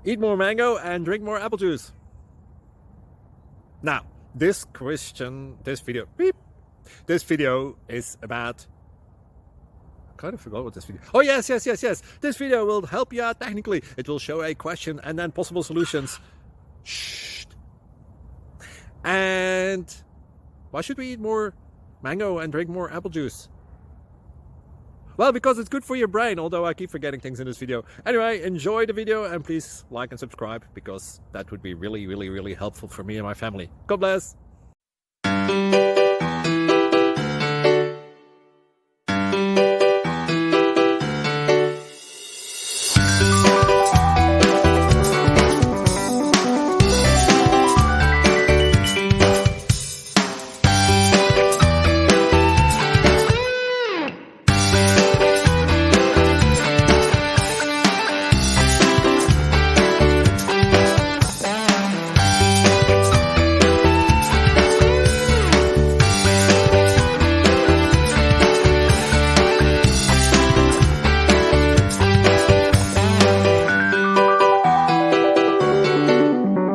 Eat more mango and drink more apple juice. Now, this video is about, I kind of forgot what this video. Oh, yes. This video will help you out technically. It will show a question and then possible solutions. Shh. And why should we eat more mango and drink more apple juice? Well, because it's good for your brain, although I keep forgetting things in this video. Anyway, enjoy the video and please like and subscribe, because that would be really helpful for me and my family. God bless.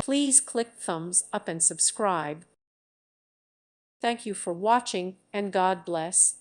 Please click thumbs up and subscribe. Thank you for watching, and God bless.